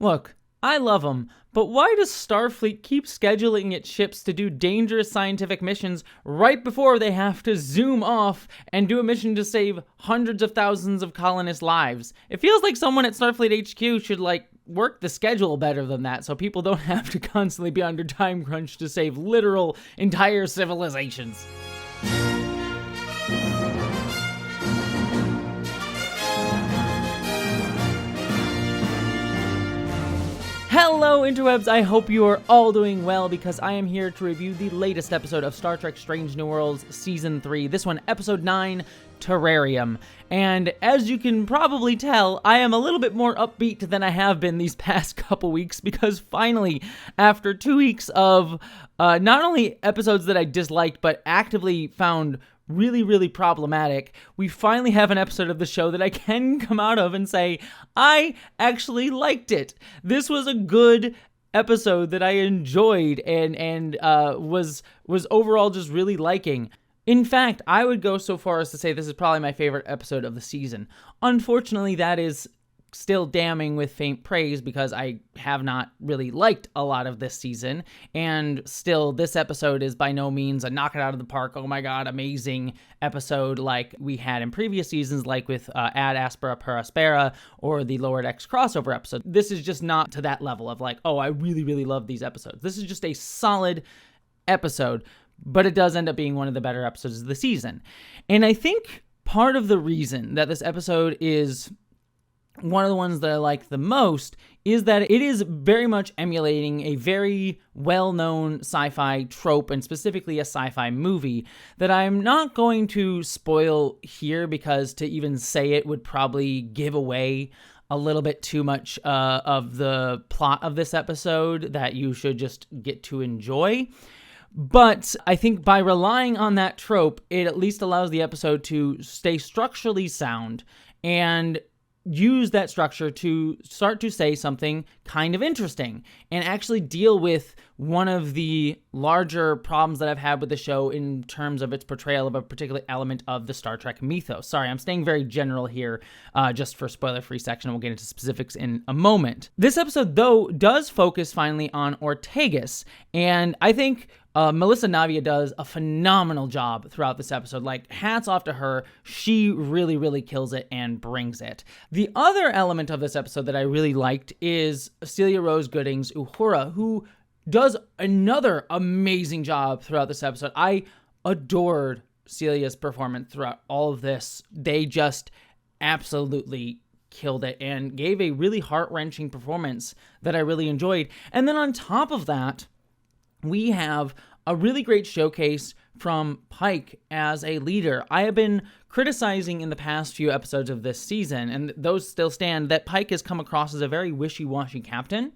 Look, I love them, but why does Starfleet keep scheduling its ships to do dangerous scientific missions right before they have to zoom off and do a mission to save hundreds of thousands of colonists' lives? It feels like someone at Starfleet HQ should, work the schedule better than that so people don't have to constantly be under time crunch to save literal entire civilizations. Hello, interwebs! I hope you are all doing well because I am here to review the latest episode of Star Trek Strange New Worlds Season 3. This one, Episode 9, Terrarium. And as you can probably tell, I am a little bit more upbeat than I have been these past couple weeks because finally, after 2 weeks of not only episodes that I disliked but actively found really problematic, we finally have an episode of the show that I can come out of and say, I actually liked it. This was a good episode that I enjoyed and was overall just really liking. In fact, I would go so far as to say this is probably my favorite episode of the season. Unfortunately, that is still damning with faint praise because I have not really liked a lot of this season, and still this episode is by no means a knock it out of the park, oh my god, amazing episode like we had in previous seasons, like with Ad Aspera Per Aspera or the Lower Decks crossover episode. This is just not to that level of I really love these episodes. This is just a solid episode, but it does end up being one of the better episodes of the season. And I think part of the reason that this episode is one of the ones that I like the most is that it is very much emulating a very well-known sci-fi trope, and specifically a sci-fi movie, that I'm not going to spoil here because to even say it would probably give away a little bit too much of the plot of this episode that you should just get to enjoy. But I think by relying on that trope, it at least allows the episode to stay structurally sound and use that structure to start to say something kind of interesting and actually deal with one of the larger problems that I've had with the show in terms of its portrayal of a particular element of the Star Trek mythos. Sorry, I'm staying very general here just for spoiler-free section. We'll get into specifics in a moment. This episode, though, does focus finally on Ortegas, and I think Melissa Navia does a phenomenal job throughout this episode. Hats off to her. She really kills it and brings it. The other element of this episode that I really liked is Celia Rose Gooding's Uhura, who does another amazing job throughout this episode. I adored Celia's performance throughout all of this. They just absolutely killed it and gave a really heart-wrenching performance that I really enjoyed. And then on top of that, we have a really great showcase from Pike as a leader. I have been criticizing in the past few episodes of this season, and those still stand, that Pike has come across as a very wishy-washy captain.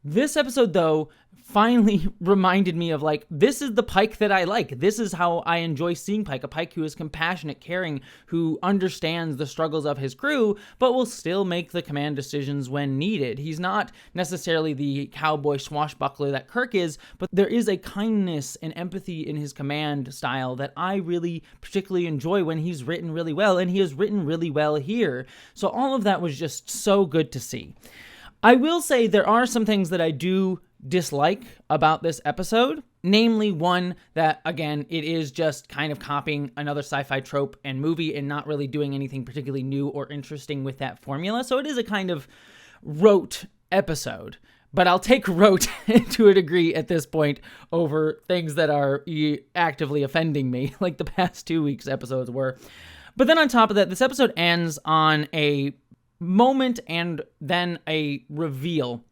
This episode, though, finally reminded me of, this is the Pike that I like. This is how I enjoy seeing Pike, a Pike who is compassionate, caring, who understands the struggles of his crew, but will still make the command decisions when needed. He's not necessarily the cowboy swashbuckler that Kirk is, but there is a kindness and empathy in his command style that I really particularly enjoy when he's written really well, and he is written really well here. So all of that was just so good to see. I will say there are some things that I do dislike about this episode. Namely, one, that, again, it is just kind of copying another sci-fi trope and movie and not really doing anything particularly new or interesting with that formula. So it is a kind of rote episode. But I'll take rote to a degree at this point over things that are actively offending me, like the past 2 weeks' episodes were. But then on top of that, this episode ends on a moment and then a reveal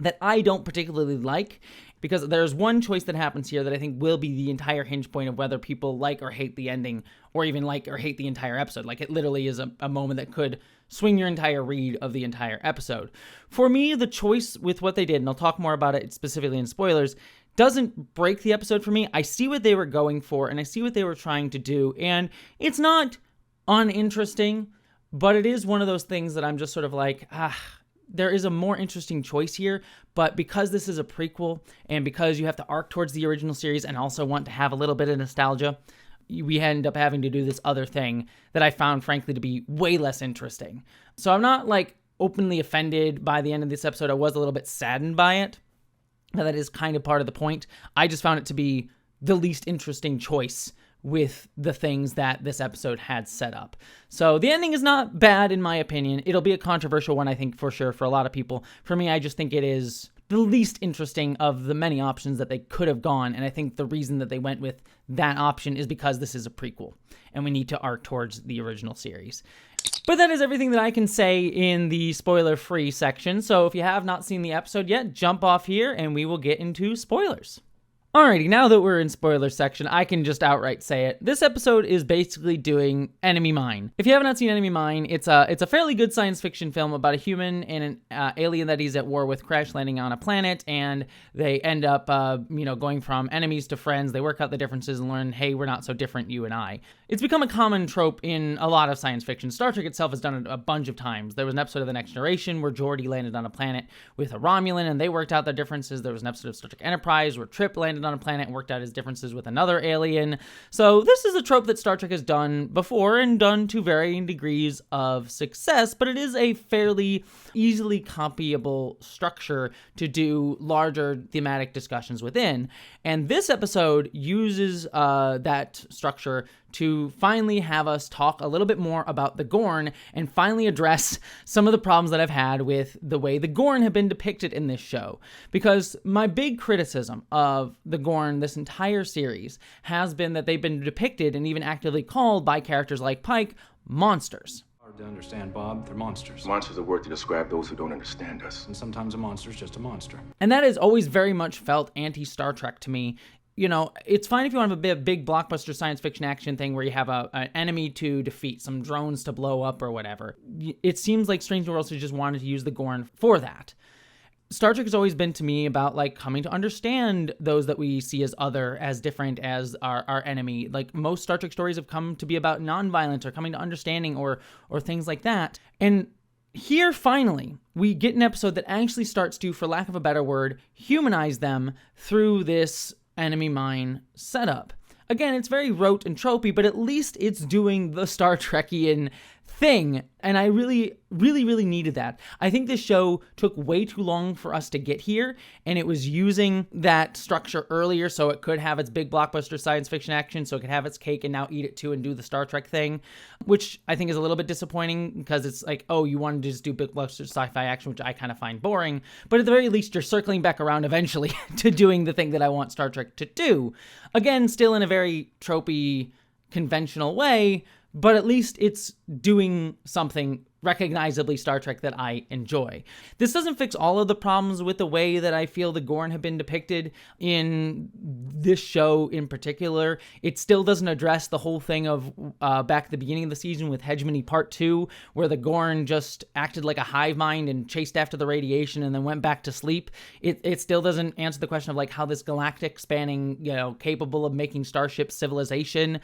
that I don't particularly like, because there's one choice that happens here that I think will be the entire hinge point of whether people like or hate the ending, or even like or hate the entire episode. It literally is a moment that could swing your entire read of the entire episode. For me, the choice with what they did, and I'll talk more about it specifically in spoilers, doesn't break the episode for me. I see what they were going for, and I see what they were trying to do, and it's not uninteresting, but it is one of those things that I'm just sort of there is a more interesting choice here, but because this is a prequel, and because you have to arc towards the original series and also want to have a little bit of nostalgia, we end up having to do this other thing that I found, frankly, to be way less interesting. So I'm not, openly offended by the end of this episode. I was a little bit saddened by it. Now, that is kind of part of the point. I just found it to be the least interesting choice with the things that this episode had set up. So the ending is not bad in my opinion. It'll be a controversial one, I think, for sure, for a lot of people. For me, I just think it is the least interesting of the many options that they could have gone, and I think the reason that they went with that option is because this is a prequel, and we need to arc towards the original series. But that is everything that I can say in the spoiler-free section, so if you have not seen the episode yet, jump off here, and we will get into spoilers. Alrighty, now that we're in spoiler section, I can just outright say it. This episode is basically doing Enemy Mine. If you have not seen Enemy Mine, it's a fairly good science fiction film about a human and an alien that he's at war with crash landing on a planet, and they end up, going from enemies to friends. They work out the differences and learn, hey, we're not so different, you and I. It's become a common trope in a lot of science fiction. Star Trek itself has done it a bunch of times. There was an episode of The Next Generation where Geordi landed on a planet with a Romulan, and they worked out their differences. There was an episode of Star Trek Enterprise where Trip landed on a planet and worked out his differences with another alien. So this is a trope that Star Trek has done before and done to varying degrees of success, but it is a fairly easily copyable structure to do larger thematic discussions within. And this episode uses that structure to finally have us talk a little bit more about the Gorn and finally address some of the problems that I've had with the way the Gorn have been depicted in this show. Because my big criticism of the Gorn this entire series has been that they've been depicted and even actively called by characters like Pike monsters. Hard to understand, Bob. They're monsters. Monster's a word to describe those who don't understand us. And sometimes a monster's just a monster. And that has always very much felt anti-Star Trek to me. You know, it's fine if you want to have a big blockbuster science fiction action thing where you have an enemy to defeat, some drones to blow up or whatever. It seems like Strange New Worlds just wanted to use the Gorn for that. Star Trek has always been to me about like coming to understand those that we see as other, as different as our enemy. Like most Star Trek stories have come to be about nonviolence or coming to understanding or things like that. And here, finally, we get an episode that actually starts to, for lack of a better word, humanize them through this Enemy Mine setup. Again, it's very rote and tropey, but at least it's doing the Star Trekian thing, and I really needed that. I think this show took way too long for us to get here, and it was using that structure earlier so it could have its big blockbuster science fiction action, so it could have its cake and now eat it too and do the Star Trek thing, which I think is a little bit disappointing because it's like, oh, you wanted to just do big blockbuster sci-fi action, which I kind of find boring, but at the very least, you're circling back around eventually to doing the thing that I want Star Trek to do. Again, still in a very tropey, conventional way, but at least it's doing something recognizably Star Trek that I enjoy. This doesn't fix all of the problems with the way that I feel the Gorn have been depicted in this show in particular. It still doesn't address the whole thing of back at the beginning of the season with Hegemony Part 2, where the Gorn just acted like a hive mind and chased after the radiation and then went back to sleep. It still doesn't answer the question of like how this galactic spanning, capable of making starships civilization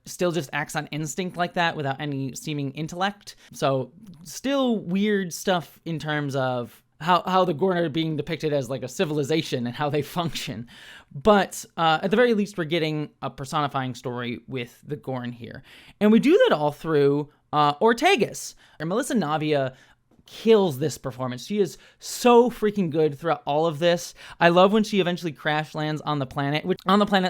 still just acts on instinct like that without any seeming intellect. So still weird stuff in terms of how the Gorn are being depicted as like a civilization and how they function. But at the very least, we're getting a personifying story with the Gorn here. And we do that all through Ortegas. And Melissa Navia kills this performance. She is so freaking good throughout all of this. I love when she eventually crash lands on the planet,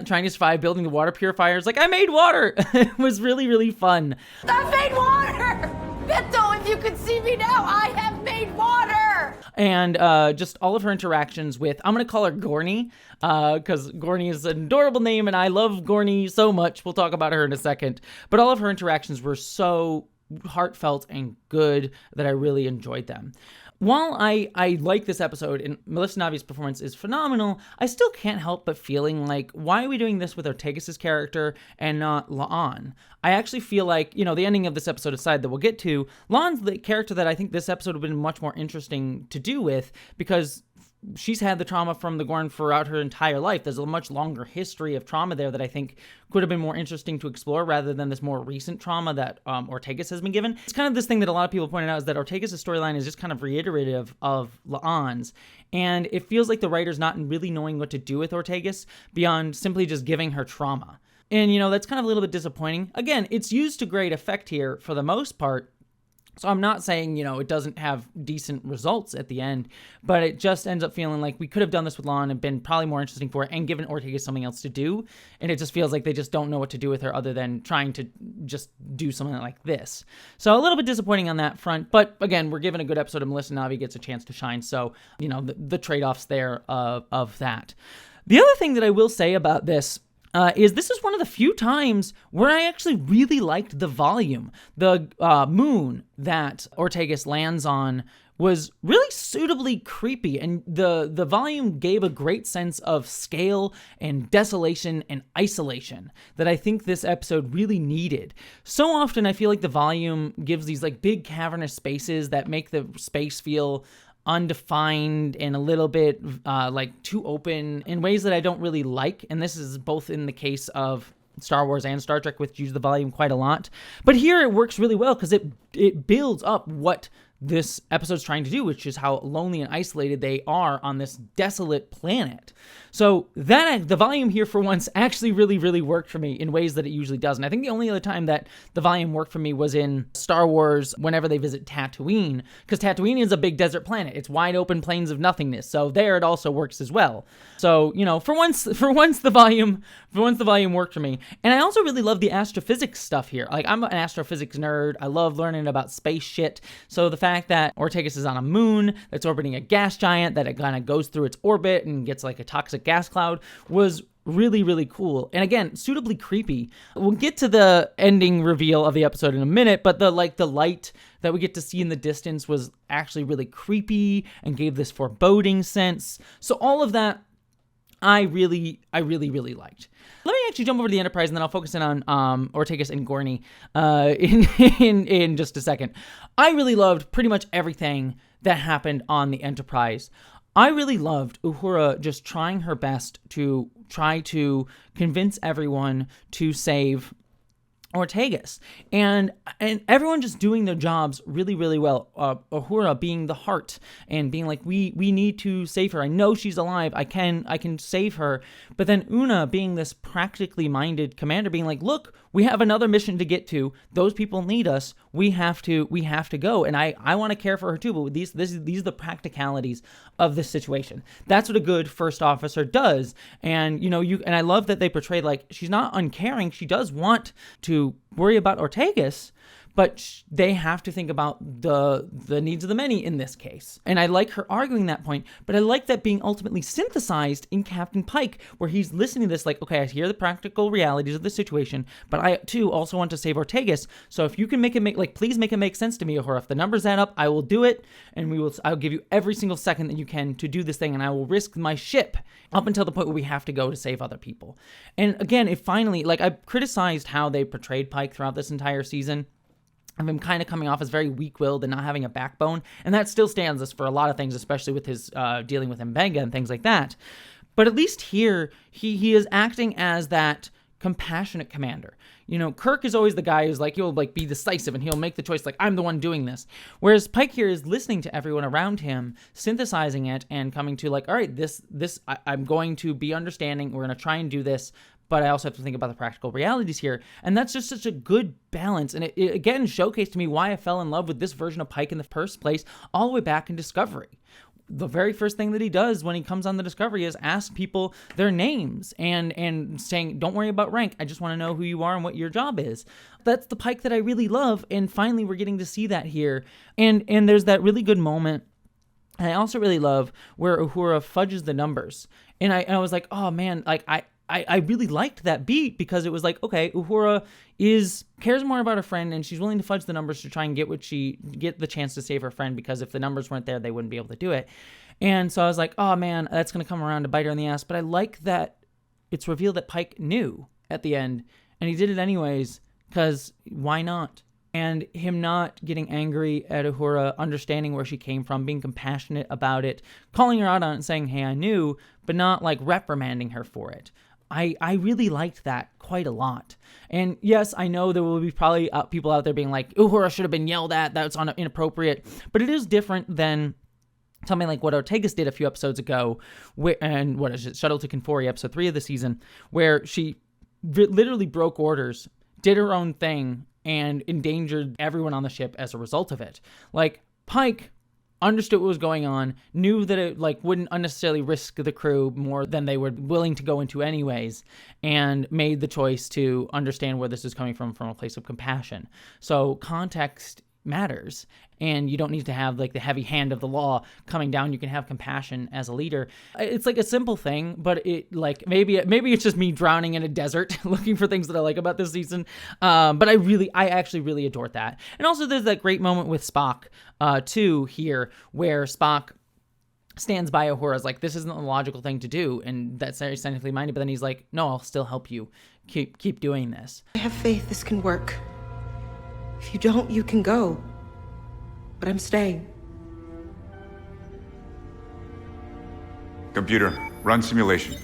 trying to survive, building the water purifiers. Like, I made water. It was really, really fun. I made water! Beto, if you could see me now, I have made water! And just all of her interactions with, I'm going to call her Gorny, because Gorny is an adorable name, and I love Gorny so much. We'll talk about her in a second. But all of her interactions were so heartfelt and good that I really enjoyed them. While I like this episode and Melissa Navi's performance is phenomenal, I still can't help but feeling like, why are we doing this with Ortegas' character and not La'an? I actually feel like, the ending of this episode aside that we'll get to, La'an's the character that I think this episode would have been much more interesting to do with, because she's had the trauma from the Gorn throughout her entire life. There's a much longer history of trauma there that I think could have been more interesting to explore rather than this more recent trauma that Ortegas has been given. It's kind of this thing that a lot of people pointed out is that Ortegas' storyline is just kind of reiterative of La'an's. And it feels like the writer's not really knowing what to do with Ortegas beyond simply just giving her trauma. And, that's kind of a little bit disappointing. Again, it's used to great effect here for the most part, So I'm not saying, it doesn't have decent results at the end, but it just ends up feeling like we could have done this with Lon and been probably more interesting for it and given Ortega something else to do. And it just feels like they just don't know what to do with her other than trying to just do something like this. So a little bit disappointing on that front. But again, we're given a good episode and Melissa Navi gets a chance to shine. So, the trade-offs there of that. The other thing that I will say about this is this is one of the few times where I actually really liked the volume. The moon that Ortegas lands on was really suitably creepy, and the volume gave a great sense of scale and desolation and isolation that I think this episode really needed. So often I feel like the volume gives these like big cavernous spaces that make the space feel undefined and a little bit like too open in ways that I don't really like. And this is both in the case of Star Wars and Star Trek, which use the volume quite a lot. But here it works really well because it builds up what this episode's trying to do, which is how lonely and isolated they are on this desolate planet. So that the volume here for once actually really, really worked for me in ways that it usually doesn't. I think the only other time that the volume worked for me was in Star Wars whenever they visit Tatooine, because Tatooine is a big desert planet. It's wide open plains of nothingness. So there it also works as well. So, for once the volume worked for me. And I also really love the astrophysics stuff here. Like, I'm an astrophysics nerd. I love learning about space shit. So the fact that Ortegas is on a moon that's orbiting a gas giant, that it kind of goes through its orbit and gets like a toxic gas cloud was really, really cool. And again, suitably creepy. We'll get to the ending reveal of the episode in a minute, but the light that we get to see in the distance was actually really creepy and gave this foreboding sense. So all of that I really, really liked. Let me actually jump over to the Enterprise, and then I'll focus in on Ortegas and Gorn in just a second. I really loved pretty much everything that happened on the Enterprise. I really loved Uhura just trying her best to try to convince everyone to save Ortegas, and everyone just doing their jobs really, really well. Uhura being the heart and being like, we need to save her. I know she's alive. I can save her. But then Una being this practically minded commander, being like, look, we have another mission to get to. Those people need us. We have to go. And I want to care for her too. But these are the practicalities of this situation. That's what a good first officer does. And and I love that they portrayed like she's not uncaring. She does want to worry about Ortegas, but they have to think about the needs of the many in this case. And I like her arguing that point, but I like that being ultimately synthesized in Captain Pike, where he's listening to this like, okay, I hear the practical realities of the situation, but I too also want to save Ortegas. So if you can please make it make sense to me, Uhura. If the numbers add up, I will do it, and I'll give you every single second that you can to do this thing, and I will risk my ship up until the point where we have to go to save other people. And again, it finally, I criticized how they portrayed Pike throughout this entire season of him kind of coming off as very weak-willed and not having a backbone. And that still stands us for a lot of things, especially with his dealing with Mbenga and things like that. But at least here, he is acting as that compassionate commander. Kirk is always the guy who's he'll be decisive and he'll make the choice, I'm the one doing this. Whereas Pike here is listening to everyone around him, synthesizing it and coming to all right, this I'm going to be understanding. We're going to try and do this. But I also have to think about the practical realities here. And that's just such a good balance. And it again showcased to me why I fell in love with this version of Pike in the first place, all the way back in Discovery. The very first thing that he does when he comes on the Discovery is ask people their names and saying, don't worry about rank. I just want to know who you are and what your job is. That's the Pike that I really love. And finally, we're getting to see that here. And there's that really good moment. And I also really love where Uhura fudges the numbers. And I was like, oh man, I really liked that beat because it was like, okay, Uhura cares more about her friend and she's willing to fudge the numbers to try and get the chance to save her friend, because if the numbers weren't there, they wouldn't be able to do it. And so I was like, oh man, that's going to come around to bite her in the ass. But I like that it's revealed that Pike knew at the end and he did it anyways, because why not? And him not getting angry at Uhura, understanding where she came from, being compassionate about it, calling her out on it and saying, hey, I knew, but not reprimanding her for it. I really liked that quite a lot. And yes, I know there will be probably people out there being like, Uhura should have been yelled at, that's inappropriate. But it is different than something like what Ortegas did a few episodes ago, and what is it, Shuttle to Confori, episode 3 of the season, where she literally broke orders, did her own thing, and endangered everyone on the ship as a result of it. Like, Pike understood what was going on, knew that it like wouldn't unnecessarily risk the crew more than they were willing to go into anyways, and made the choice to understand where this is coming from a place of compassion. So context matters, and you don't need to have like the heavy hand of the law coming down. You can have compassion as a leader. It's like a simple thing, but it like maybe it's just me drowning in a desert looking for things that I like about this season. But I actually really adored that. And also there's that great moment with Spock too here, where Spock stands by Uhura's like, this isn't the logical thing to do, and that's very scientifically minded, but then he's like, no, I'll still help you. Keep doing this. I have faith this can work. If you don't, you can go. But I'm staying. Computer, run simulation.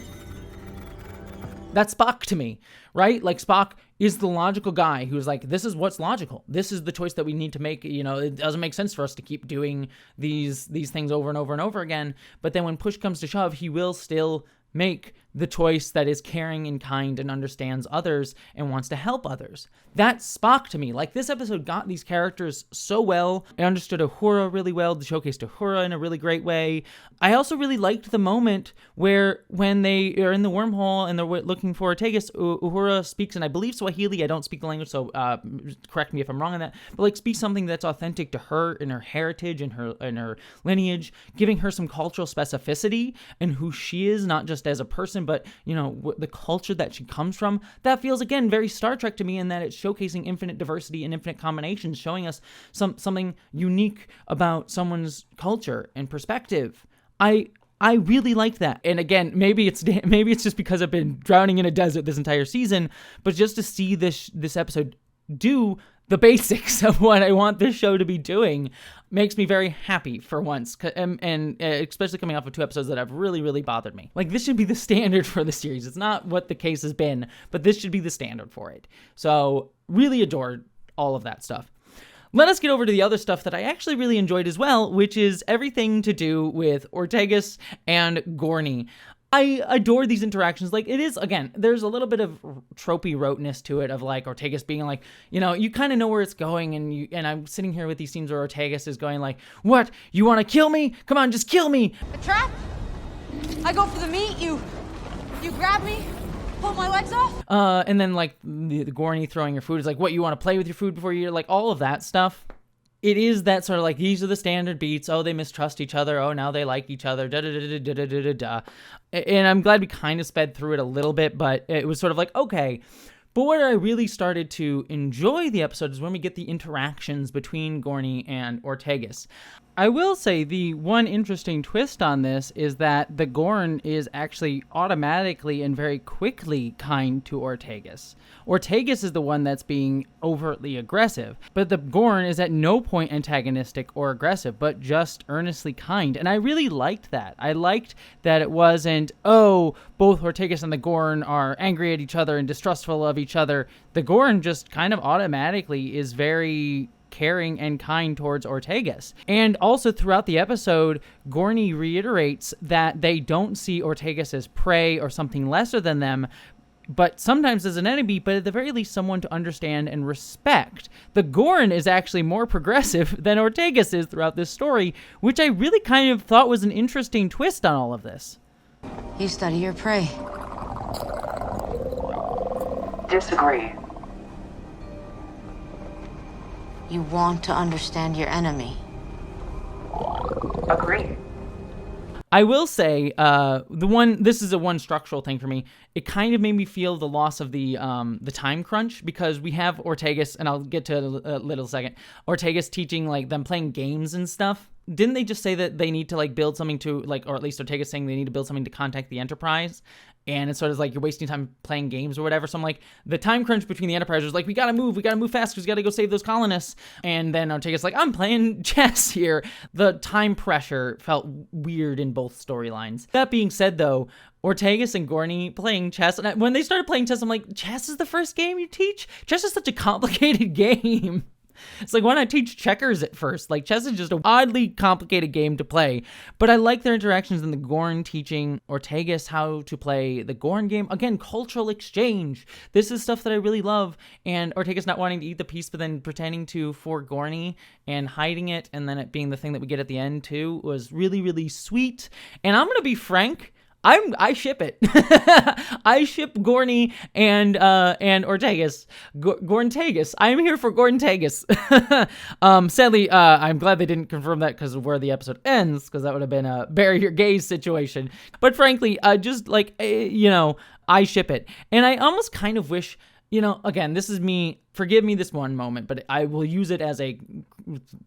That's Spock to me, right? Like, Spock is the logical guy who's like, this is what's logical. This is the choice that we need to make. You know, it doesn't make sense for us to keep doing these things over and over and over again. But then when push comes to shove, he will still make the choice that is caring and kind and understands others and wants to help others. That's Spock to me. Like, this episode got these characters so well. I understood Uhura really well, showcased Uhura in a really great way. I also really liked the moment where when they are in the wormhole and they're looking for Ortegas, Uhura speaks, and I believe Swahili. I don't speak the language, so correct me if I'm wrong on that. But like, speaks something that's authentic to her and her heritage and her lineage, giving her some cultural specificity and who she is, not just as a person, but, you know, the culture that she comes from. That feels, again, very Star Trek to me, in that it's showcasing infinite diversity and infinite combinations, showing us something unique about someone's culture and perspective. I really like that. And again, maybe it's just because I've been drowning in a desert this entire season, but just to see this episode do the basics of what I want this show to be doing makes me very happy for once, and especially coming off of 2 episodes that have really, really bothered me. Like, this should be the standard for the series. It's not what the case has been, but this should be the standard for it. So really adored all of that stuff. Let us get over to the other stuff that I actually really enjoyed as well, which is everything to do with Ortegas and Gorn. I adore these interactions. Like, it is, again, there's a little bit of tropey roteness to it, of like Ortegas being like, you know, you kind of know where it's going, and I'm sitting here with these scenes where Ortegas is going like, what, you want to kill me? Come on, just kill me. A trap? I go for the meat, you grab me, pull my legs off? And then like the Gorn throwing your food is like, what, you want to play with your food before you, like, all of that stuff. It is that sort of like, these are the standard beats. Oh, they mistrust each other. Oh, now they like each other. Da da da da da da da da. And I'm glad we kind of sped through it a little bit, but it was sort of like, okay. But where I really started to enjoy the episode is when we get the interactions between Gorn and Ortegas. I will say the one interesting twist on this is that the Gorn is actually automatically and very quickly kind to Ortegas. Ortegas is the one that's being overtly aggressive, but the Gorn is at no point antagonistic or aggressive, but just earnestly kind. And I really liked that. I liked that it wasn't, oh, both Ortegas and the Gorn are angry at each other and distrustful of each other. The Gorn just kind of automatically is very caring and kind towards Ortegas. And also throughout the episode, Gorn reiterates that they don't see Ortegas as prey or something lesser than them, but sometimes as an enemy, but at the very least someone to understand and respect. The Gorn is actually more progressive than Ortegas is throughout this story, which I really kind of thought was an interesting twist on all of this. You study your prey. Disagree. You want to understand your enemy. Agree. I will say, this is a one structural thing for me. It kind of made me feel the loss of the time crunch, because we have Ortegas, and I'll get to it a little second, Ortegas teaching, like, them playing games and stuff. Didn't they just say that they need to, like, build something to, like, or at least Ortegas saying they need to build something to contact the Enterprise? And it's sort of like you're wasting time playing games or whatever. So I'm like, the time crunch between the Enterprise was like, we gotta move fast because we gotta go save those colonists. And then Ortegas like, I'm playing chess here. The time pressure felt weird in both storylines. That being said, though, Ortegas and Gorn playing chess, and when they started playing chess, I'm like, chess is the first game you teach? Chess is such a complicated game. It's like, why not teach checkers at first? Like, chess is just an oddly complicated game to play, but I like their interactions in the Gorn teaching Ortegas how to play the Gorn game. Again, cultural exchange. This is stuff that I really love, and Ortegas not wanting to eat the piece, but then pretending to for Gorny and hiding it, and then it being the thing that we get at the end too, was really, really sweet. And I'm going to be frank, I ship it. I ship Gorny and Ortegas. Gorntegas. I'm here for Gorntegas. Sadly, I'm glad they didn't confirm that because of where the episode ends, because that would have been a bury your gaze situation. But frankly, just like, I ship it. And I almost kind of wish, again, this is me, forgive me this one moment, but I will use it as a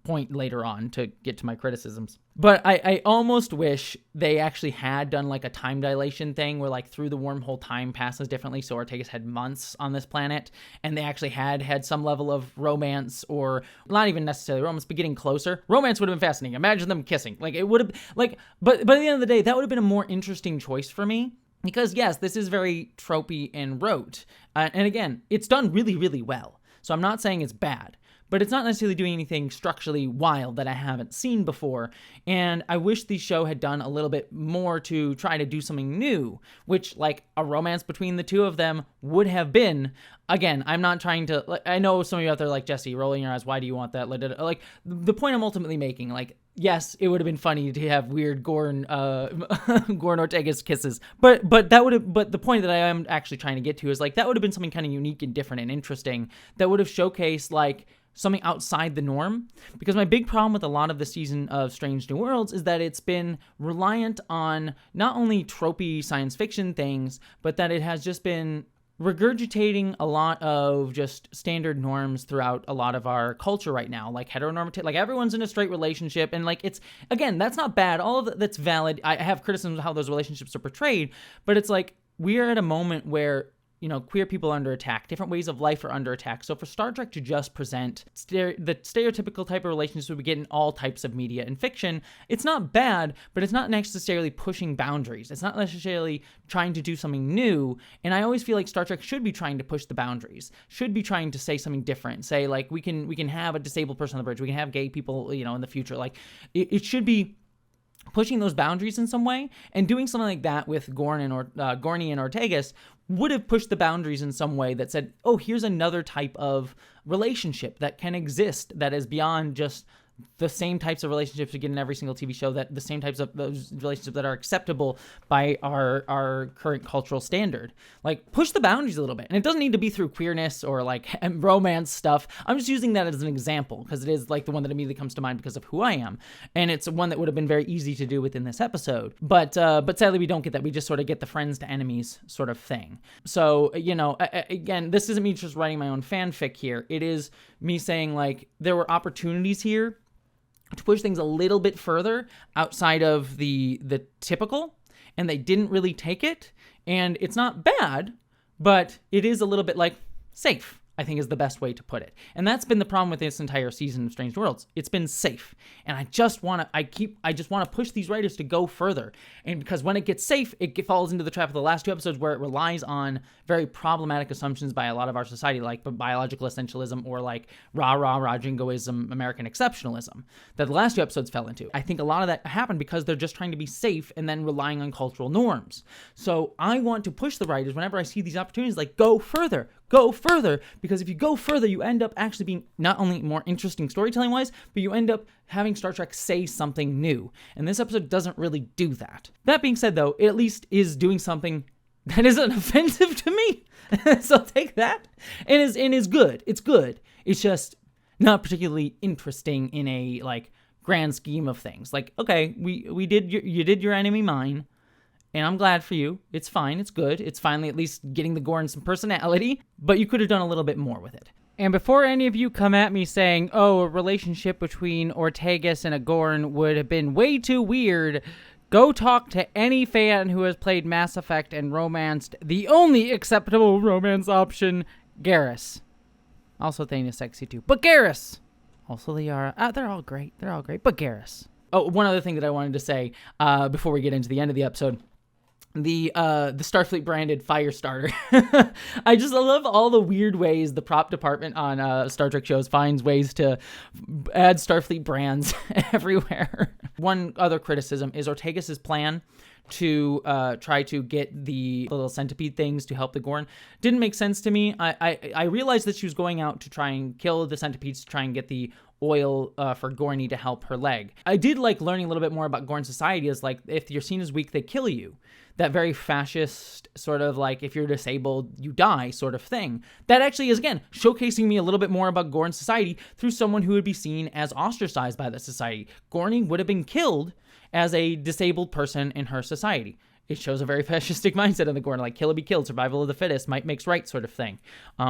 point later on to get to my criticisms. But I almost wish they actually had done like a time dilation thing where like through the wormhole time passes differently. So Ortegas had months on this planet and they actually had some level of romance, or not even necessarily romance, but getting closer. Romance would have been fascinating. Imagine them kissing. Like it would have like, but at the end of the day, that would have been a more interesting choice for me. Because yes, this is very tropey and rote. And again, it's done really, really well. So I'm not saying it's bad, but it's not necessarily doing anything structurally wild that I haven't seen before. And I wish the show had done a little bit more to try to do something new, which like a romance between the two of them would have been. Again, I'm not trying to, like, I know some of you out there like, Jessie, rolling your eyes, why do you want that? Like, the point I'm ultimately making, like, yes, it would have been funny to have weird Gorn Ortegas kisses, but the point that I am actually trying to get to is like, that would have been something kind of unique and different and interesting that would have showcased like something outside the norm. Because my big problem with a lot of the season of Strange New Worlds is that it's been reliant on not only tropey science fiction things, but that it has just been regurgitating a lot of just standard norms throughout a lot of our culture right now, like heteronormative, like everyone's in a straight relationship, and like it's, again, that's not bad, all of that's valid. I have criticisms of how those relationships are portrayed, but it's like we are at a moment where queer people are under attack. Different ways of life are under attack. So for Star Trek to just present the stereotypical type of relationships we get in all types of media and fiction, it's not bad, but it's not necessarily pushing boundaries. It's not necessarily trying to do something new. And I always feel like Star Trek should be trying to push the boundaries, should be trying to say something different. Say like we can have a disabled person on the bridge. We can have gay people, in the future. Like it should be pushing those boundaries in some way, and doing something like that with Gorny and Ortegas would have pushed the boundaries in some way that said, oh, here's another type of relationship that can exist that is beyond just the same types of relationships we get in every single TV show, that the same types of those relationships that are acceptable by our current cultural standard. Like, push the boundaries a little bit. And it doesn't need to be through queerness or like romance stuff. I'm just using that as an example because it is like the one that immediately comes to mind because of who I am. And it's one that would have been very easy to do within this episode. But sadly we don't get that. We just sort of get the friends to enemies sort of thing. So, again, this isn't me just writing my own fanfic here. It is me saying like there were opportunities here to push things a little bit further outside of the typical, and they didn't really take it. And it's not bad, but it is a little bit like safe, I think is the best way to put it. And that's been the problem with this entire season of Strange Worlds. It's been safe. And I just want to push these writers to go further. And because when it gets safe, it falls into the trap of the last two episodes where it relies on very problematic assumptions by a lot of our society, like biological essentialism or like rah-rah jingoism, American exceptionalism, that the last two episodes fell into. I think a lot of that happened because they're just trying to be safe and then relying on cultural norms. So I want to push the writers whenever I see these opportunities, like go further, because if you go further, you end up actually being not only more interesting storytelling-wise, but you end up having Star Trek say something new. And this episode doesn't really do that. That being said, though, it at least is doing something that isn't offensive to me. So take that. And is good. It's good. It's just not particularly interesting in a like grand scheme of things. Like, okay, you did your enemy mine. And I'm glad for you. It's fine. It's good. It's finally at least getting the Gorn some personality, but you could have done a little bit more with it. And before any of you come at me saying, oh, a relationship between Ortegas and a Gorn would have been way too weird, go talk to any fan who has played Mass Effect and romanced the only acceptable romance option, Garrus. Also, Thane is sexy too. But Garrus! Also, Liara. They're all great. But Garrus. Oh, one other thing that I wanted to say before we get into the end of the episode. the Starfleet branded fire starter. I love all the weird ways the prop department on Star Trek shows finds ways to add Starfleet brands everywhere. One other criticism is Ortegas' plan to try to get the little centipede things to help the Gorn didn't make sense to me. I realized that she was going out to try and kill the centipedes to try and get the oil for Gorny to help her leg. I did like learning a little bit more about Gorn society, is like, if you're seen as weak, they kill you. That very fascist sort of like, if you're disabled, you die sort of thing. That actually is, again, showcasing me a little bit more about Gorn society through someone who would be seen as ostracized by that society. Gorny would have been killed as a disabled person in her society. It shows a very fascistic mindset in the Gorn, like kill or be killed, survival of the fittest, might makes right sort of thing,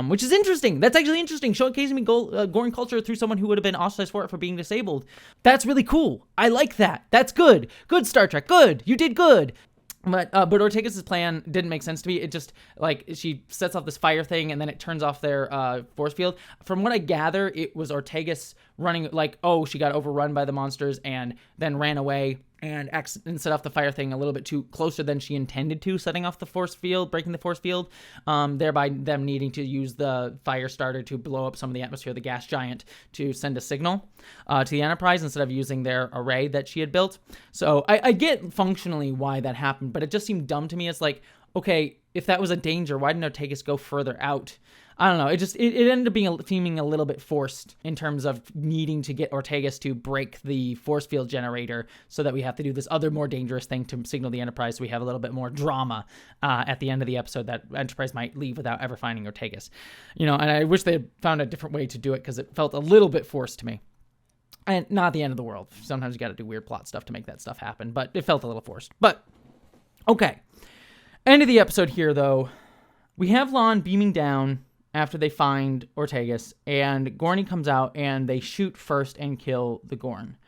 which is interesting. That's actually interesting, showcasing me Gorn culture through someone who would have been ostracized for it for being disabled. That's really cool. I like that. That's good. Good, Star Trek. Good. You did good. But Ortegas' plan didn't make sense to me. It just, like, she sets off this fire thing, and then it turns off their force field. From what I gather, it was Ortegas running, like, oh, she got overrun by the monsters and then ran away and set off the fire thing a little bit too closer than she intended to, setting off the force field, breaking the force field, thereby them needing to use the fire starter to blow up some of the atmosphere of the gas giant to send a signal to the Enterprise instead of using their array that she had built. So I get functionally why that happened, but it just seemed dumb to me. It's like, okay, if that was a danger, why didn't Ortegas go further out? I don't know. It ended up seeming a little bit forced in terms of needing to get Ortegas to break the force field generator so that we have to do this other more dangerous thing to signal the Enterprise. So we have a little bit more drama at the end of the episode that Enterprise might leave without ever finding Ortegas. And I wish they had found a different way to do it because it felt a little bit forced to me. And not the end of the world. Sometimes you got to do weird plot stuff to make that stuff happen, but it felt a little forced. But okay. End of the episode here, though. We have Lon beaming down after they find Ortegas, and Gorny comes out, and they shoot first and kill the Gorn.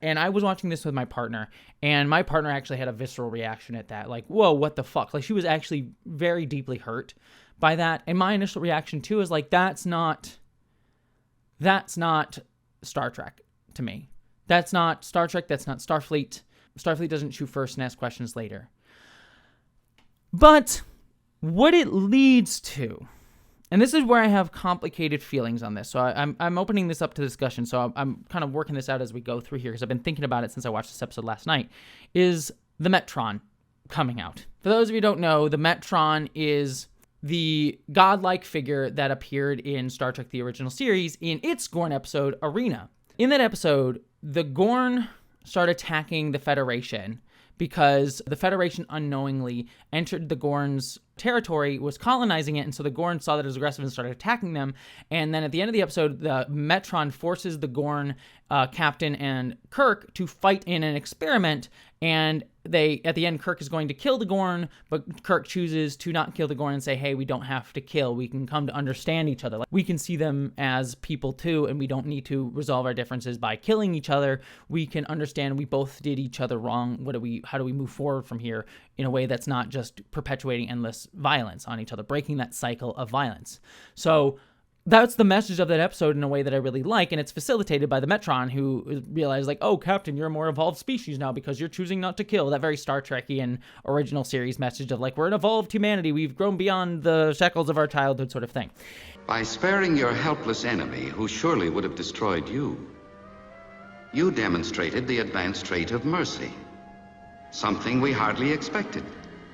And I was watching this with my partner, and my partner actually had a visceral reaction at that. Like, whoa, what the fuck? Like, she was actually very deeply hurt by that. And my initial reaction, too, is like, that's not Star Trek to me. That's not Star Trek. That's not Starfleet. Starfleet doesn't shoot first and ask questions later. But what it leads to, and this is where I have complicated feelings on this. So I'm opening this up to discussion. So I'm kind of working this out as we go through here because I've been thinking about it since I watched this episode last night, is the Metron coming out. For those of you who don't know, the Metron is the godlike figure that appeared in Star Trek the original series in its Gorn episode, Arena. In that episode, the Gorn start attacking the Federation because the Federation unknowingly entered the Gorn's territory, was colonizing it, and so the Gorn saw that it was aggressive and started attacking them. And then at the end of the episode, the Metron forces the Gorn captain and Kirk to fight in an experiment, and at the end, Kirk is going to kill the Gorn, but Kirk chooses to not kill the Gorn and say, hey, we don't have to kill. We can come to understand each other. Like, we can see them as people too, and we don't need to resolve our differences by killing each other. We can understand we both did each other wrong. How do we move forward from here in a way that's not just perpetuating endless violence on each other, breaking that cycle of violence? So that's the message of that episode in a way that I really like, and it's facilitated by the Metron, who realized, like, oh, Captain, you're a more evolved species now because you're choosing not to kill. That very Star Trek-y original series message of, like, we're an evolved humanity. We've grown beyond the shackles of our childhood sort of thing. By sparing your helpless enemy, who surely would have destroyed you, you demonstrated the advanced trait of mercy. Something we hardly expected.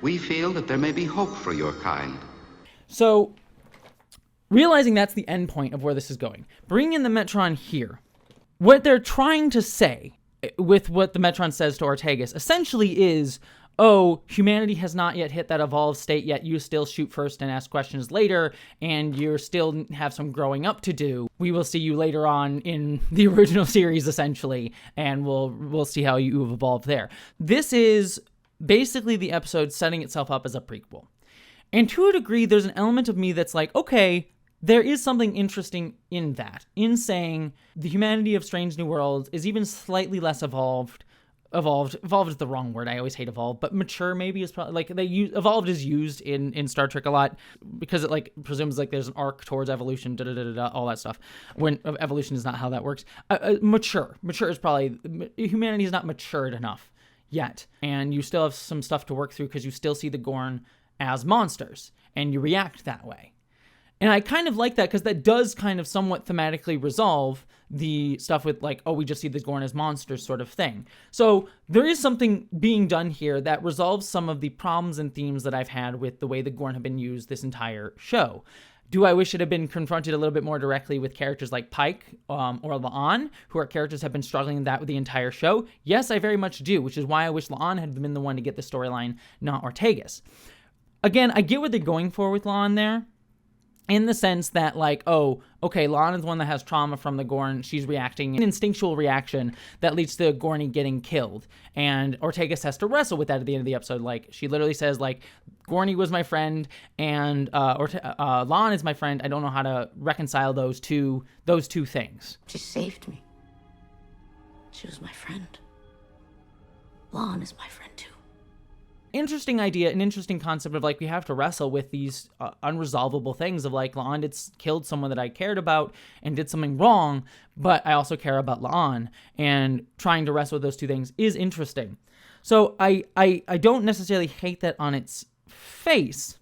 We feel that there may be hope for your kind. So, realizing that's the end point of where this is going, bringing in the Metron here, what they're trying to say with what the Metron says to Ortegas essentially is, oh, humanity has not yet hit that evolved state yet. You still shoot first and ask questions later, and you still have some growing up to do. We will see you later on in the original series, essentially, and we'll see how you've evolved there. This is basically the episode setting itself up as a prequel. And to a degree, there's an element of me that's like, okay, there is something interesting in that, in saying the humanity of Strange New Worlds is even slightly less evolved. Evolved is the wrong word. I always hate evolved, but mature maybe is probably, like, evolved is used in Star Trek a lot because it, like, presumes, like, there's an arc towards evolution, all that stuff, when evolution is not how that works. Mature is probably, humanity is not matured enough yet. And you still have some stuff to work through because you still see the Gorn as monsters and you react that way. And I kind of like that because that does kind of somewhat thematically resolve the stuff with like, oh, we just see the Gorn as monsters sort of thing. So there is something being done here that resolves some of the problems and themes that I've had with the way the Gorn have been used this entire show. Do I wish it had been confronted a little bit more directly with characters like Pike or La'an, who are characters have been struggling with the entire show? Yes, I very much do, which is why I wish La'an had been the one to get the storyline, not Ortegas. Again, I get what they're going for with La'an there, in the sense that, like, oh, okay, La'an is one that has trauma from the Gorn. She's reacting, an instinctual reaction that leads to Gorny getting killed. And Ortegas has to wrestle with that at the end of the episode. Like, she literally says, like, Gorny was my friend, and La'an is my friend. I don't know how to reconcile those two things. She saved me. She was my friend. La'an is my friend, too. Interesting idea, an interesting concept of like we have to wrestle with these unresolvable things of like La'an killed someone that I cared about and did something wrong, but I also care about La'an, and trying to wrestle with those two things is interesting. So I don't necessarily hate that on its face,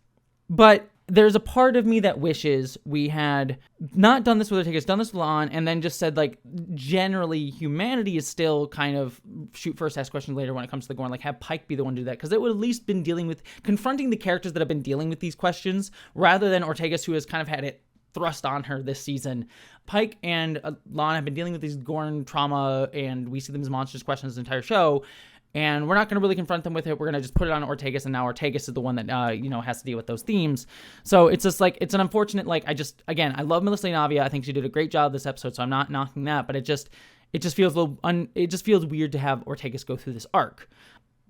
but there's a part of me that wishes we had not done this with Ortegas, done this with La'an, and then just said, like, generally humanity is still kind of shoot first, ask questions later when it comes to the Gorn. Like, have Pike be the one to do that, because it would at least been confronting the characters that have been dealing with these questions, rather than Ortegas, who has kind of had it thrust on her this season. Pike and La'an have been dealing with these Gorn trauma, and we see them as monsters questions the entire show. And we're not going to really confront them with it. We're going to just put it on Ortegas, and now Ortegas is the one that, has to deal with those themes. So it's just like, it's an unfortunate, like, I love Melissa Navia. I think she did a great job this episode, so I'm not knocking that, but it just feels it just feels weird to have Ortegas go through this arc.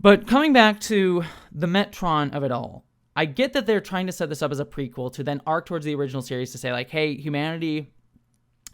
But coming back to the Metron of it all, I get that they're trying to set this up as a prequel to then arc towards the original series to say, like, hey, humanity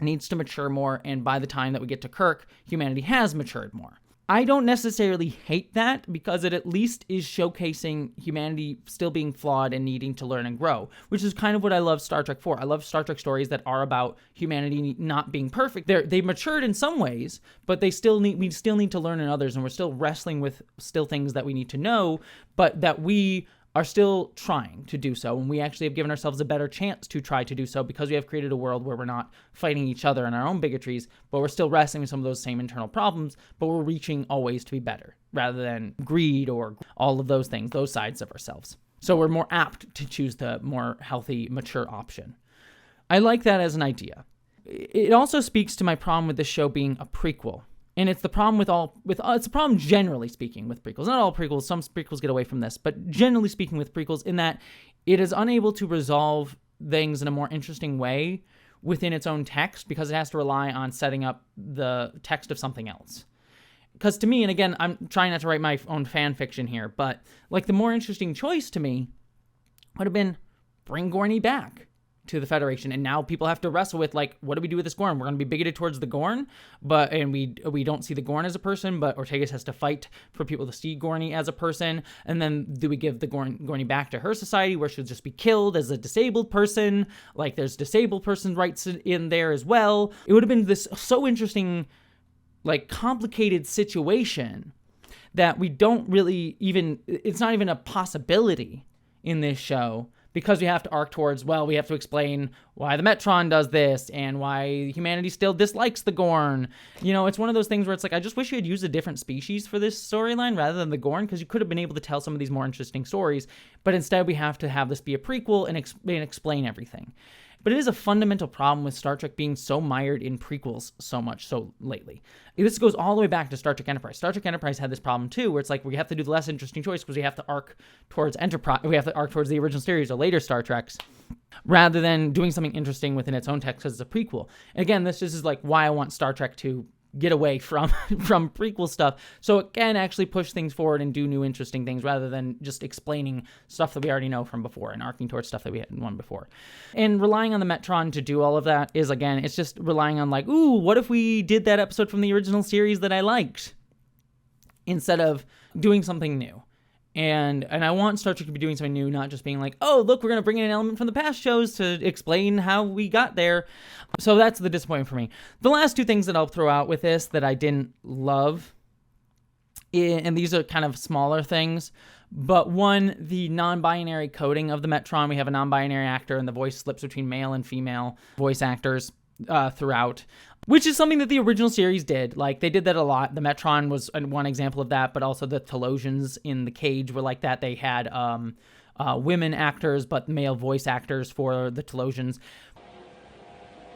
needs to mature more, and by the time that we get to Kirk, humanity has matured more. I don't necessarily hate that, because it at least is showcasing humanity still being flawed and needing to learn and grow, which is kind of what I love Star Trek for. I love Star Trek stories that are about humanity not being perfect. They've matured in some ways, but we still need to learn in others, and we're still wrestling with things that we need to know, but that we are still trying to do so, and we actually have given ourselves a better chance to try to do so because we have created a world where we're not fighting each other and our own bigotries, but we're still wrestling with some of those same internal problems, but we're reaching always to be better, rather than greed or all of those things, those sides of ourselves. So we're more apt to choose the more healthy, mature option. I like that as an idea. It also speaks to my problem with this show being a prequel. And it's the problem it's a problem generally speaking with prequels. Not all prequels, some prequels get away from this, but generally speaking with prequels, in that it is unable to resolve things in a more interesting way within its own text, because it has to rely on setting up the text of something else. Because to me, and again, I'm trying not to write my own fan fiction here, but like the more interesting choice to me would have been bring Gorny back to the Federation, and now people have to wrestle with, like, what do we do with this Gorn? We're going to be bigoted towards the Gorn, and we don't see the Gorn as a person, but Ortegas has to fight for people to see Gorny as a person, and then do we give the Gorny back to her society, where she'll just be killed as a disabled person? Like, there's disabled person rights in there as well. It would have been this so interesting, like, complicated situation that we don't really it's not even a possibility in this show, because we have to arc towards, well, we have to explain why the Metron does this and why humanity still dislikes the Gorn. It's one of those things where it's like, I just wish you had used a different species for this storyline rather than the Gorn, because you could have been able to tell some of these more interesting stories, but instead we have to have this be a prequel and explain everything. But it is a fundamental problem with Star Trek being so mired in prequels so much so lately. This goes all the way back to Star Trek Enterprise. Star Trek Enterprise had this problem too, where it's like we have to do the less interesting choice because we have to arc towards Enterprise. We have to arc towards the original series or later Star Treks, rather than doing something interesting within its own text because it's a prequel. And again, this is like why I want Star Trek to get away from prequel stuff, so it can actually push things forward and do new interesting things rather than just explaining stuff that we already know from before and arcing towards stuff that we hadn't won before. And relying on the Metron to do all of that is, again, it's just relying on like, ooh, what if we did that episode from the original series that I liked, instead of doing something new. And I want Star Trek to be doing something new, not just being like, oh, look, we're going to bring in an element from the past shows to explain how we got there. So that's the disappointment for me. The last two things that I'll throw out with this that I didn't love And these are kind of smaller things. But one, the non-binary coding of the Metron. We have a non-binary actor, and the voice slips between male and female voice actors throughout, which is something that the original series did. Like, they did that a lot. The Metron was one example of that, but also the Telosians in the Cage were like that. They had women actors, but male voice actors for the Telosians.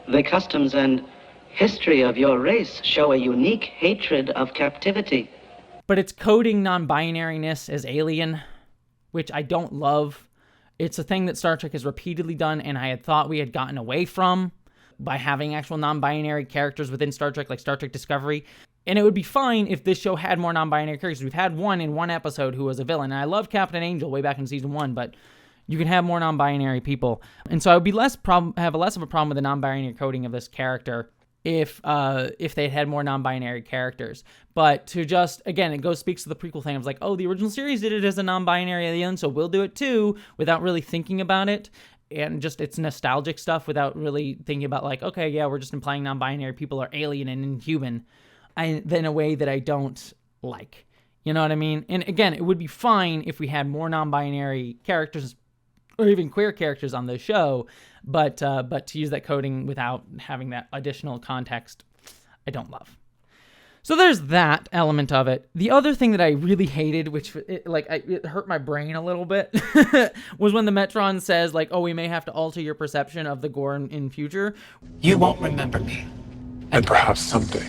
The customs and history of your race show a unique hatred of captivity. But it's coding non-binariness as alien, which I don't love. It's a thing that Star Trek has repeatedly done, and I had thought we had gotten away from by having actual non-binary characters within Star Trek, like Star Trek Discovery. And it would be fine if this show had more non-binary characters. We've had one in one episode who was a villain, and I loved Captain Angel way back in season 1, but you can have more non-binary people. And so I would be have less of a problem with the non-binary coding of this character if they had more non-binary characters. But to just, again, it speaks to the prequel thing. I was like, oh, the original series did it as a non-binary alien, so we'll do it too, without really thinking about it. And just, it's nostalgic stuff without really thinking about, like, okay, yeah, we're just implying non-binary people are alien and inhuman in a way that I don't like. You know what I mean? And again, it would be fine if we had more non-binary characters or even queer characters on the show, but to use that coding without having that additional context, I don't love. So there's that element of it. The other thing that I really hated, which it hurt my brain a little bit, was when the Metron says, like, oh, we may have to alter your perception of the Gorn in future. You won't remember me. And perhaps someday,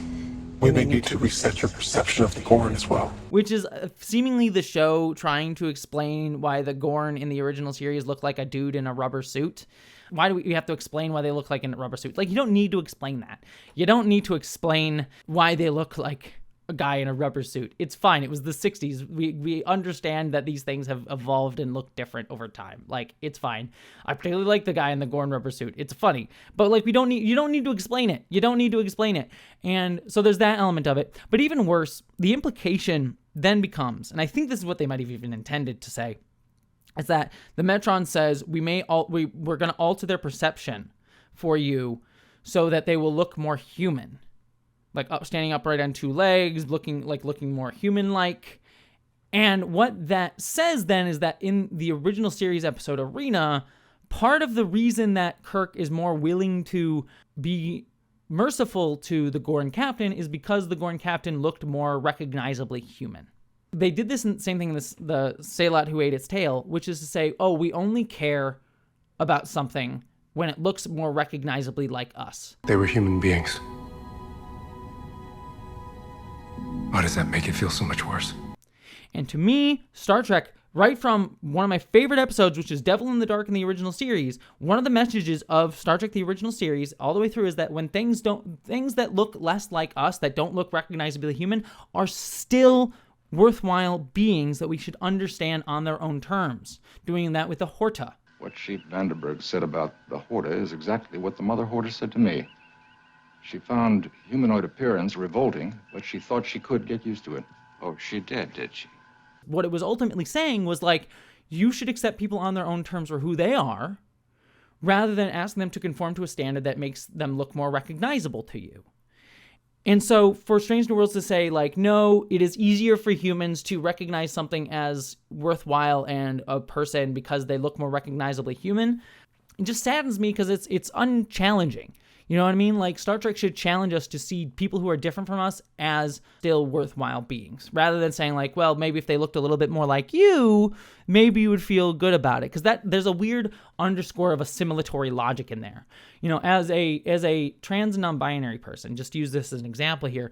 we may need to reset your perception of the Gorn as well. Which is seemingly the show trying to explain why the Gorn in the original series look like a dude in a rubber suit. Why do we have to explain why they look like in a rubber suit? Like, you don't need to explain that. You don't need to explain why they look like a guy in a rubber suit. It's fine. It was the 60s. We understand that these things have evolved and look different over time. Like, it's fine. I particularly like the guy in the Gorn rubber suit. It's funny. But, like, you don't need to explain it. You don't need to explain it. And so there's that element of it. But even worse, the implication then becomes, and I think this is what they might have even intended to say, is that the Metron says we're going to alter their perception for you so that they will look more human, like standing upright on two legs, looking more human-like. And what that says then is that in the original series episode Arena, part of the reason that Kirk is more willing to be merciful to the Gorn captain is because the Gorn captain looked more recognizably human. They did this same thing in the Sailot Who Ate Its Tail, which is to say, oh, we only care about something when it looks more recognizably like us. They were human beings. Why does that make it feel so much worse? And to me, Star Trek, right from one of my favorite episodes, which is Devil in the Dark in the original series, one of the messages of Star Trek the original series all the way through is that when things that look less like us, that don't look recognizably human, are still worthwhile beings that we should understand on their own terms. Doing that with the Horta. What Sheep Vandenberg said about the Horta is exactly what the Mother Horta said to me. She found humanoid appearance revolting, but she thought she could get used to it. Oh, she did she? What it was ultimately saying was, like, you should accept people on their own terms for who they are, rather than asking them to conform to a standard that makes them look more recognizable to you. And so for Strange New Worlds to say, like, no, it is easier for humans to recognize something as worthwhile and a person because they look more recognizably human, it just saddens me because it's unchallenging. You know what I mean? Like, Star Trek should challenge us to see people who are different from us as still worthwhile beings, rather than saying, like, well, maybe if they looked a little bit more like you, maybe you would feel good about it. Because there's a weird underscore of assimilatory logic in there. You know, as a trans non-binary person, just use this as an example here.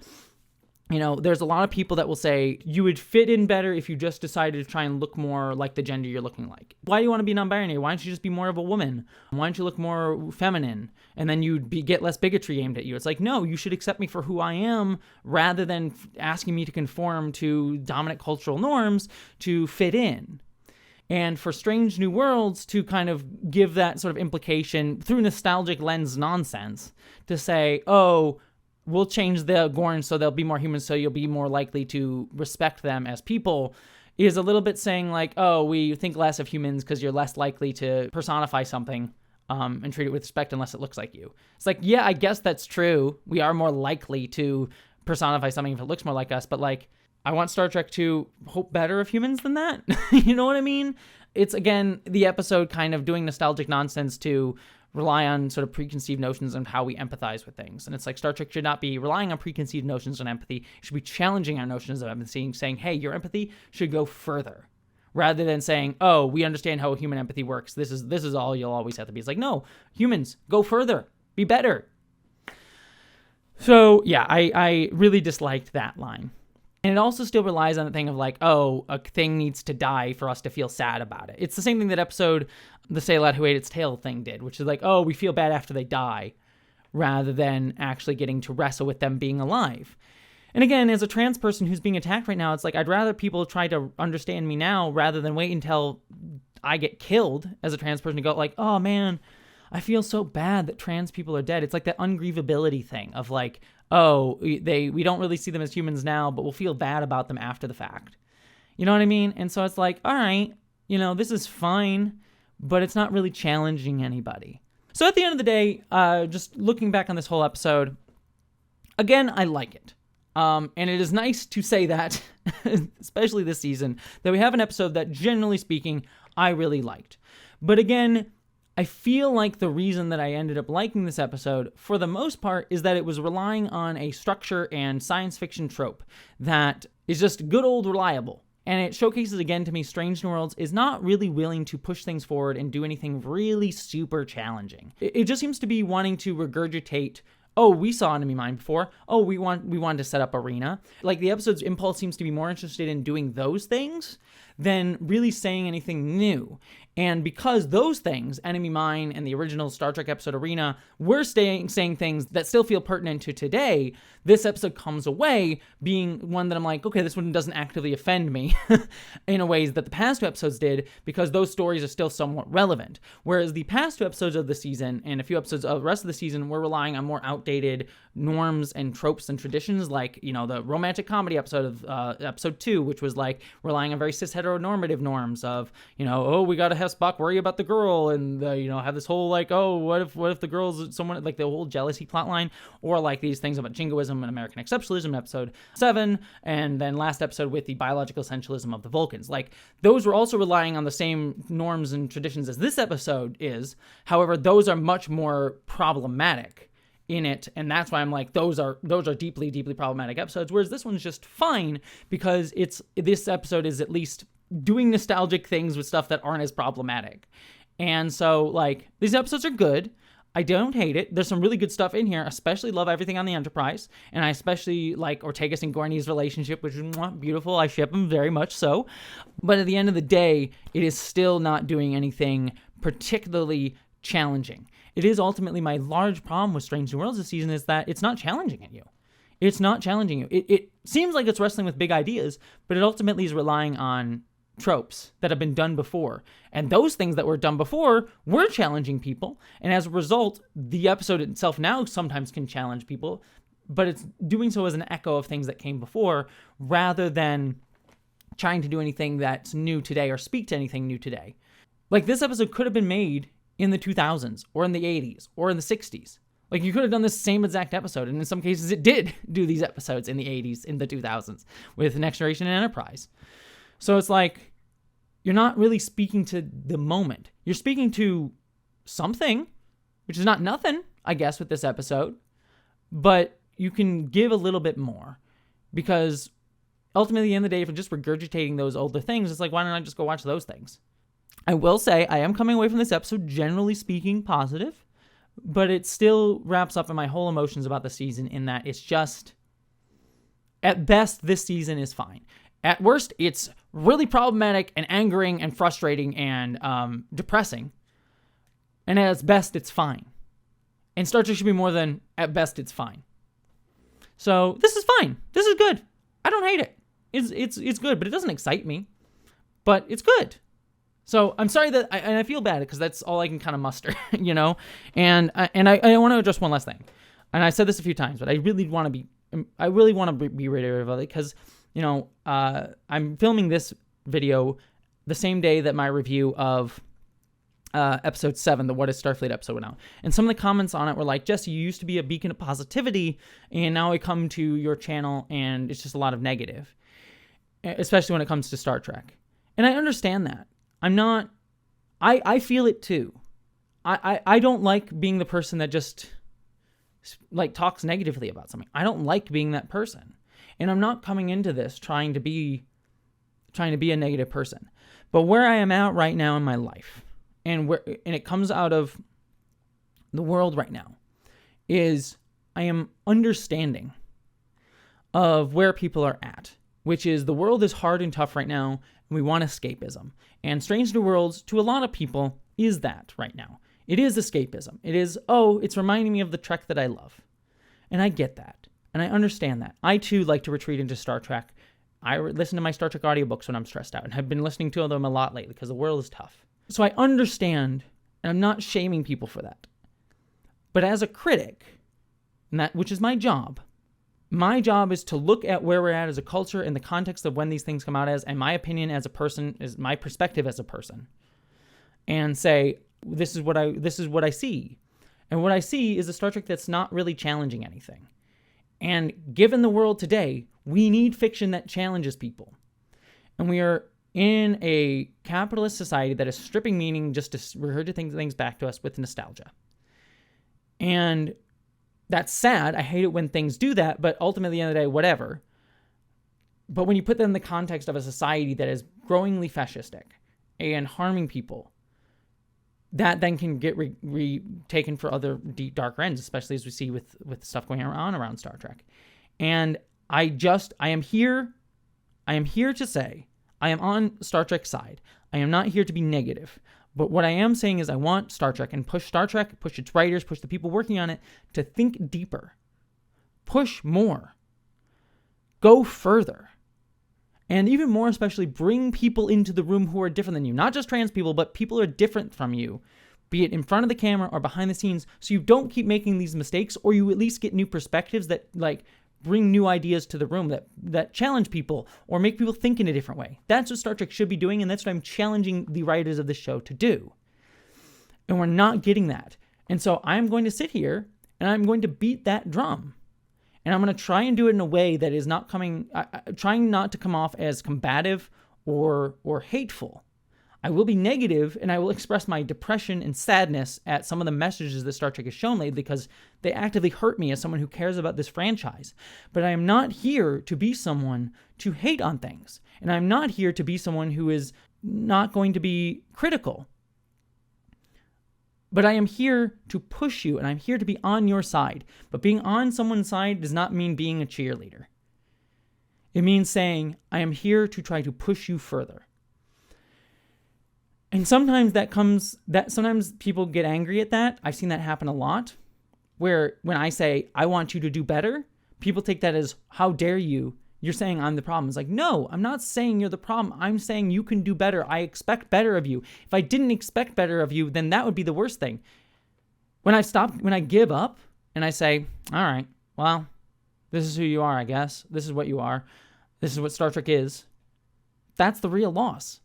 You know, there's a lot of people that will say you would fit in better if you just decided to try and look more like the gender you're looking like. Why do you want to be non-binary? Why don't you just be more of a woman? Why don't you look more feminine? And then you'd get less bigotry aimed at you. It's like, no, you should accept me for who I am rather than asking me to conform to dominant cultural norms to fit in. And for Strange New Worlds to kind of give that sort of implication through nostalgic lens nonsense to say, oh, we'll change the Gorn so they'll be more human, so you'll be more likely to respect them as people, is a little bit saying, like, oh, we think less of humans because you're less likely to personify something and treat it with respect unless it looks like you. It's like, yeah, I guess that's true. We are more likely to personify something if it looks more like us, but, like, I want Star Trek to hope better of humans than that. You know what I mean? It's, again, the episode kind of doing nostalgic nonsense to rely on sort of preconceived notions on how we empathize with things. And it's like Star Trek should not be relying on preconceived notions on empathy. It should be challenging our notions of empathy, saying, hey, your empathy should go further. Rather than saying, oh, we understand how human empathy works. This is all you'll always have to be. It's like, no, humans, go further. Be better. So, yeah, I really disliked that line. And it also still relies on the thing of like, oh, a thing needs to die for us to feel sad about it. It's the same thing that episode The Say Lad Who Ate Its Tail thing did, which is like, oh, we feel bad after they die, rather than actually getting to wrestle with them being alive. And again, as a trans person who's being attacked right now, it's like, I'd rather people try to understand me now rather than wait until I get killed as a trans person to go like, oh man, I feel so bad that trans people are dead. It's like that ungrievability thing of like, oh, we don't really see them as humans now, but we'll feel bad about them after the fact. You know what I mean? And so it's like, all right, this is fine, but it's not really challenging anybody. So at the end of the day, just looking back on this whole episode, again, I like it. And it is nice to say that, especially this season, that we have an episode that, generally speaking, I really liked. But again, I feel like the reason that I ended up liking this episode, for the most part, is that it was relying on a structure and science fiction trope that is just good old reliable. And it showcases again to me Strange New Worlds is not really willing to push things forward and do anything really super challenging. It just seems to be wanting to regurgitate, oh, we saw Enemy Mine before. Oh, we wanted to set up Arena. Like, the episode's impulse seems to be more interested in doing those things than really saying anything new. And because those things, Enemy Mine and the original Star Trek episode Arena, were saying things that still feel pertinent to today, this episode comes away being one that I'm like, okay, this one doesn't actively offend me in a ways that the past two episodes did, because those stories are still somewhat relevant. Whereas the past two episodes of the season and a few episodes of the rest of the season were relying on more outdated norms and tropes and traditions, like, the romantic comedy episode of episode 2, which was like relying on very cis heteronormative norms of, oh, we gotta have Spock worry about the girl, and have this whole like, oh, what if the girl's someone, like the whole jealousy plotline, or like these things about jingoism and American exceptionalism, episode 7, and then last episode with the biological essentialism of the Vulcans. Like, those were also relying on the same norms and traditions as this episode is. However, those are much more problematic in it, and that's why I'm like, those are deeply, deeply problematic episodes, whereas this one's just fine because this episode is at least doing nostalgic things with stuff that aren't as problematic. And so, like, these episodes are good. I don't hate it. There's some really good stuff in here. Especially love everything on the Enterprise, and I especially like Ortegas and Gorn's relationship, which is beautiful. I ship them very much so. But at the end of the day, it is still not doing anything particularly challenging. It is ultimately my large problem with Strange New Worlds this season, is that it's not challenging at you. It's not challenging you. It seems like it's wrestling with big ideas, but it ultimately is relying on tropes that have been done before. And those things that were done before were challenging people. And as a result, the episode itself now sometimes can challenge people, but it's doing so as an echo of things that came before, rather than trying to do anything that's new today or speak to anything new today. Like, this episode could have been made in the 2000s or in the 80s or in the 60s. Like, you could have done this same exact episode, and in some cases it did do these episodes in the 80s, in the 2000s, with Next Generation and Enterprise. So it's like, you're not really speaking to the moment. You're speaking to something, which is not nothing, I guess, with this episode, but you can give a little bit more, because ultimately, at the end of the day, if you're just regurgitating those older things, it's like, why don't I just go watch those things? I will say, I am coming away from this episode, generally speaking, positive, but it still wraps up in my whole emotions about the season, in that it's just, at best, this season is fine. At worst, it's really problematic and angering and frustrating and depressing. And at its best, it's fine. And Star Trek should be more than, at best, it's fine. So this is fine. This is good. I don't hate it. It's good, but it doesn't excite me. But it's good. So I'm sorry that, I feel bad because that's all I can kind of muster, And I want to address one last thing. And I said this a few times, but I really want to be reiterative of it, because I'm filming this video the same day that my review of episode 7, the What is Starfleet episode, went out. And some of the comments on it were like, Jessie, you used to be a beacon of positivity, and now I come to your channel and it's just a lot of negative. especially when it comes to Star Trek. And I understand that. I feel it too. I don't like being the person that just like talks negatively about something. I don't like being that person. And I'm not coming into this trying to be a negative person. But where I am at right now in my life, and it comes out of the world right now, is I am understanding of where people are at, which is the world is hard and tough right now, and we want escapism. And Strange New Worlds, to a lot of people, is that right now. It is escapism. It is, it's reminding me of the Trek that I love. And I get that. And I understand that. I, too, like to retreat into Star Trek. I listen to my Star Trek audiobooks when I'm stressed out, and have been listening to them a lot lately because the world is tough. So I understand, and I'm not shaming people for that. But as a critic, which is my job is to look at where we're at as a culture in the context of when these things come out as, and my opinion as a person, is my perspective as a person, and say, this is what I see. And what I see is a Star Trek that's not really challenging anything. And given the world today, we need fiction that challenges people. And we are in a capitalist society that is stripping meaning just to regurgitate things back to us with nostalgia. And that's sad. I hate it when things do that, but ultimately, at the end of the day, whatever. But when you put that in the context of a society that is growingly fascistic and harming people, that then can get taken for other deep, dark ends, especially as we see with stuff going on around Star Trek. And I am here to say I am on Star Trek's side. I am not here to be negative. But what I am saying is I want Star Trek, and push Star Trek, push its writers, push the people working on it to think deeper. Push more. Go further. And even more especially, bring people into the room who are different than you. Not just trans people, but people who are different from you. Be it in front of the camera or behind the scenes, so you don't keep making these mistakes, or you at least get new perspectives that bring new ideas to the room that challenge people or make people think in a different way. That's what Star Trek should be doing, and that's what I'm challenging the writers of the show to do. And we're not getting that. And so I'm going to sit here and I'm going to beat that drum. And I'm going to try and do it in a way that is not trying not to come off as combative or hateful. I will be negative, and I will express my depression and sadness at some of the messages that Star Trek has shown lately, because they actively hurt me as someone who cares about this franchise. But I am not here to be someone to hate on things. And I'm not here to be someone who is not going to be critical. But I am here to push you, and I'm here to be on your side. But being on someone's side does not mean being a cheerleader. It means saying, I am here to try to push you further. And sometimes sometimes people get angry at that. I've seen that happen a lot, where when I say, I want you to do better, people take that as, how dare you? You're saying I'm the problem. It's like, no, I'm not saying you're the problem. I'm saying you can do better. I expect better of you. If I didn't expect better of you, then that would be the worst thing. When I give up and I say, all right, well, this is who you are, I guess. This is what you are. This is what Star Trek is. That's the real loss.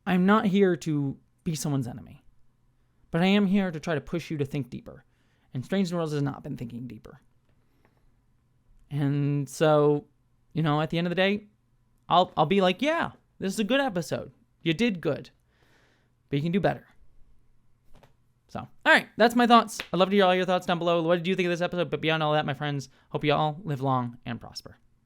I'm not here to be someone's enemy, but I am here to try to push you to think deeper. And Strange New Worlds has not been thinking deeper. And so, at the end of the day, I'll be like, yeah, this is a good episode. You did good, but you can do better. So, all right, that's my thoughts. I'd love to hear all your thoughts down below. What did you think of this episode? But beyond all that, my friends, hope you all live long and prosper.